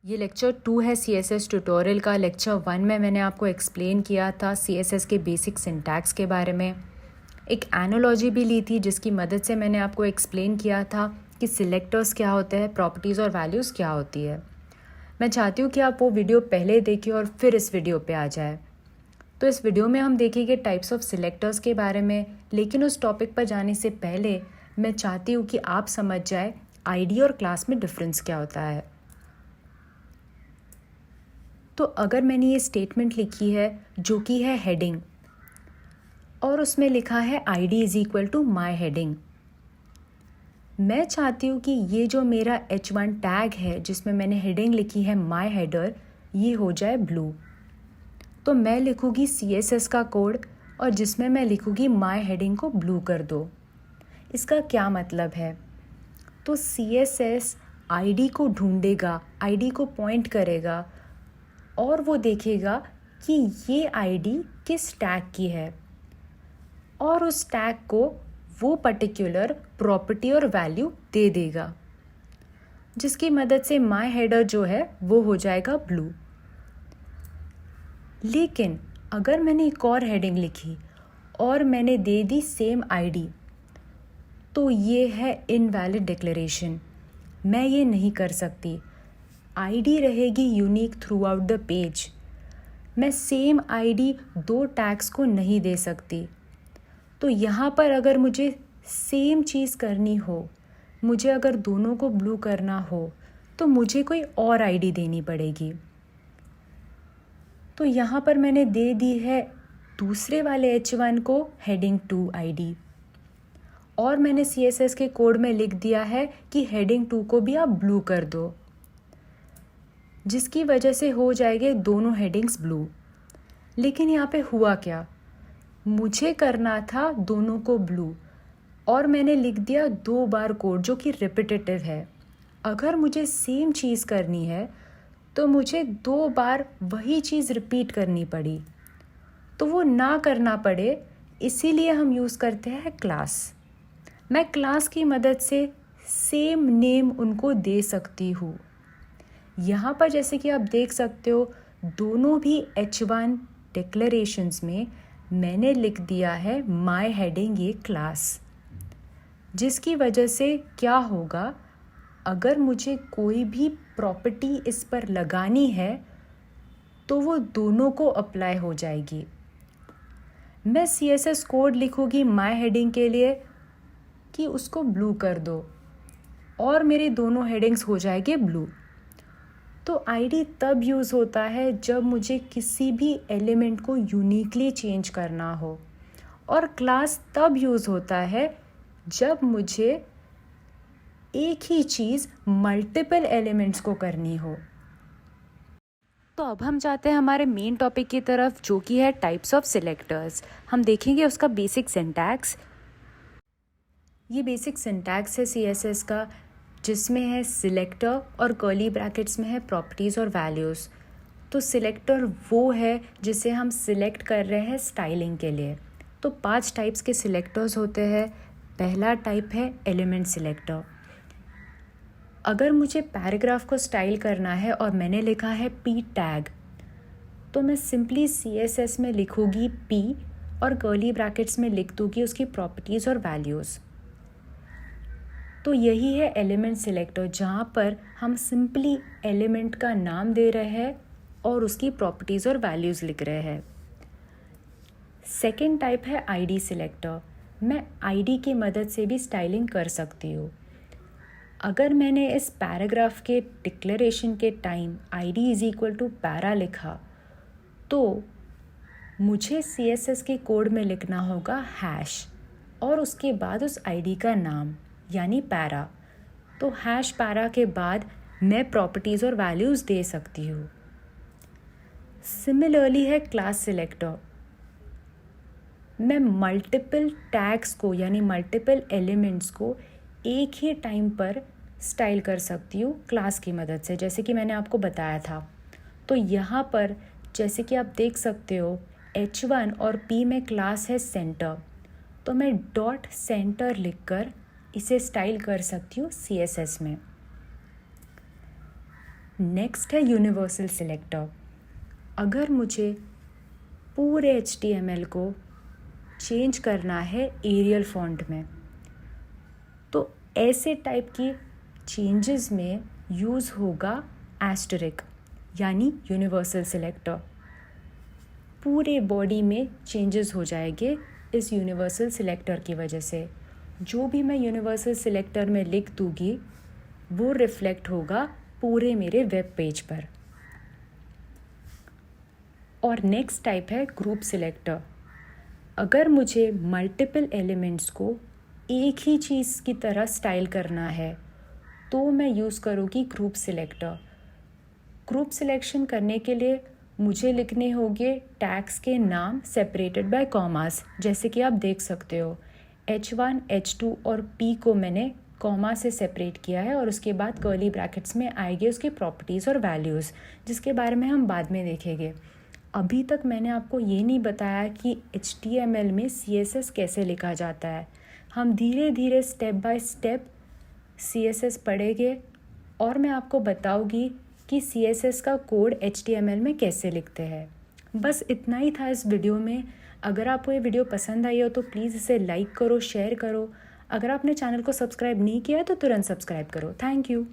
ये लेक्चर 2 है CSS tutorial का। लेक्चर 1 में मैंने आपको एक्सप्लेन किया था CSS के बेसिक सिंटैक्स के बारे में। एक एनालॉजी भी ली थी जिसकी मदद से मैंने आपको एक्सप्लेन किया था कि सिलेक्टर्स क्या होते हैं, प्रॉपर्टीज़ और वैल्यूज़ क्या होती है। मैं चाहती हूँ कि आप वो वीडियो पहले देखिए और फिर इस वीडियो पे आ जाए। तो इस वीडियो में हम देखेंगे टाइप्स ऑफ सिलेक्टर्स के बारे में, लेकिन उस टॉपिक पर जाने से पहले मैं चाहती हूँ कि आप समझ जाए आईडी और क्लास में डिफरेंस क्या होता है। तो अगर मैंने ये स्टेटमेंट लिखी है जो कि है हेडिंग और उसमें लिखा है ID is equal to my heading, मैं चाहती हूँ कि ये जो मेरा H1 टैग है जिसमें मैंने हेडिंग लिखी है माई हेडर, ये हो जाए ब्लू। तो मैं लिखूँगी CSS का कोड और जिसमें मैं लिखूँगी माई हेडिंग को ब्लू कर दो। इसका क्या मतलब है? तो CSS ID को ढूंढेगा, ID को पॉइंट करेगा और वो देखेगा कि ये आईडी किस टैग की है और उस टैग को वो पर्टिकुलर प्रॉपर्टी और वैल्यू दे देगा, जिसकी मदद से माय हेडर जो है वो हो जाएगा ब्लू। लेकिन अगर मैंने एक और हेडिंग लिखी और मैंने दे दी सेम आईडी, तो ये है इनवैलिड डिक्लेरेशन। मैं ये नहीं कर सकती। आईडी रहेगी unique through out the page. मैं सेम आईडी दो टैग्स को नहीं दे सकती। तो यहाँ पर अगर मुझे सेम चीज़ करनी हो, मुझे अगर दोनों को ब्लू करना हो, तो मुझे कोई और आईडी देनी पड़ेगी। तो यहाँ पर मैंने दे दी है दूसरे वाले H1 को हेडिंग 2 आईडी और मैंने CSS के कोड में लिख दिया है कि हेडिंग 2 को भी आप ब्लू कर दो, जिसकी वजह से हो जाएंगे दोनों हेडिंग्स ब्लू। लेकिन यहाँ पे हुआ क्या? मुझे करना था दोनों को ब्लू और मैंने लिख दिया 2 बार कोड जो कि रिपीटेटिव है। अगर मुझे सेम चीज़ करनी है तो मुझे 2 बार वही चीज़ रिपीट करनी पड़ी। तो वो ना करना पड़े, इसीलिए हम यूज़ करते हैं क्लास। मैं क्लास की मदद से सेम नेम उनको दे सकती हूँ। यहाँ पर जैसे कि आप देख सकते हो, दोनों भी H1 डिक्लेरेशंस में मैंने लिख दिया है माय हेडिंग ये क्लास, जिसकी वजह से क्या होगा, अगर मुझे कोई भी प्रॉपर्टी इस पर लगानी है तो वो दोनों को अप्लाई हो जाएगी। मैं CSS कोड लिखूँगी माय हेडिंग के लिए कि उसको ब्लू कर दो और मेरी दोनों हेडिंग्स हो जाएंगे ब्लू। तो आईडी तब यूज़ होता है जब मुझे किसी भी एलिमेंट को यूनिकली चेंज करना हो, और क्लास तब यूज़ होता है जब मुझे एक ही चीज़ मल्टीपल एलिमेंट्स को करनी हो। तो अब हम जाते हैं हमारे मेन टॉपिक की तरफ, जो कि है टाइप्स ऑफ सिलेक्टर्स। हम देखेंगे उसका बेसिक सिंटैक्स। ये बेसिक सिंटैक्स है CSS का, जिसमें है सिलेक्टर और कर्ली ब्रैकेट्स में है प्रॉपर्टीज़ और वैल्यूज़। तो सिलेक्टर वो है जिसे हम सिलेक्ट कर रहे हैं स्टाइलिंग के लिए। तो 5 टाइप्स के सिलेक्टर्स होते हैं। पहला टाइप है एलिमेंट सिलेक्टर। अगर मुझे पैराग्राफ को स्टाइल करना है और मैंने लिखा है P टैग, तो मैं सिंपली CSS में लिखूँगी P और कर्ली ब्रैकेट्स में लिख दूँगी उसकी प्रॉपर्टीज़ और वैल्यूज़। तो यही है एलिमेंट सिलेक्टर, जहाँ पर हम सिंपली एलिमेंट का नाम दे रहे हैं और उसकी प्रॉपर्टीज़ और वैल्यूज़ लिख रहे हैं। सेकेंड टाइप है ID सिलेक्टर। मैं ID की मदद से भी स्टाइलिंग कर सकती हूँ। अगर मैंने इस पैराग्राफ के डिक्लेरेशन के time ID is equal to para लिखा, तो मुझे CSS के कोड में लिखना होगा हैश और उसके बाद उस ID का नाम यानी पैरा। तो हैश पैरा के बाद मैं प्रॉपर्टीज़ और वैल्यूज़ दे सकती हूँ। सिमिलरली है क्लास सिलेक्टर। मैं मल्टीपल टैग्स को यानी मल्टीपल एलिमेंट्स को एक ही टाइम पर स्टाइल कर सकती हूँ क्लास की मदद से, जैसे कि मैंने आपको बताया था। तो यहाँ पर जैसे कि आप देख सकते हो, H1 और P में क्लास है सेंटर, तो मैं डॉट सेंटर लिखकर इसे स्टाइल कर सकती हूँ CSS में। नेक्स्ट है यूनिवर्सल सिलेक्टर। अगर मुझे पूरे HTML को चेंज करना है एरियल फॉन्ट में, तो ऐसे टाइप की चेंजेस में यूज़ होगा एस्टेरिक यानी यूनिवर्सल सिलेक्टर। पूरे बॉडी में चेंजेस हो जाएंगे इस यूनिवर्सल सिलेक्टर की वजह से। जो भी मैं यूनिवर्सल सिलेक्टर में लिख दूँगी वो रिफ्लेक्ट होगा पूरे मेरे वेब पेज पर। और नेक्स्ट टाइप है ग्रुप सिलेक्टर। अगर मुझे मल्टीपल एलिमेंट्स को एक ही चीज़ की तरह स्टाइल करना है तो मैं यूज़ करूँगी ग्रुप सिलेक्टर। ग्रुप सिलेक्शन करने के लिए मुझे लिखने होंगे टैग्स के नाम सेपरेटेड बाय कॉमास, जैसे कि आप देख सकते हो H1, H2 और P को मैंने कॉमा से सेपरेट किया है और उसके बाद कर्ली ब्रैकेट्स में आएंगे उसकी प्रॉपर्टीज़ और वैल्यूज़, जिसके बारे में हम बाद में देखेंगे। अभी तक मैंने आपको ये नहीं बताया कि HTML में CSS कैसे लिखा जाता है। हम धीरे धीरे स्टेप बाय स्टेप CSS पढ़ेंगे और मैं आपको बताऊंगी कि CSS का कोड HTML में कैसे लिखते हैं। बस इतना ही था इस वीडियो में। अगर आपको ये वीडियो पसंद आई हो तो प्लीज़ इसे लाइक करो, शेयर करो। अगर आपने चैनल को सब्सक्राइब नहीं किया है तो तुरंत सब्सक्राइब करो। Thank you.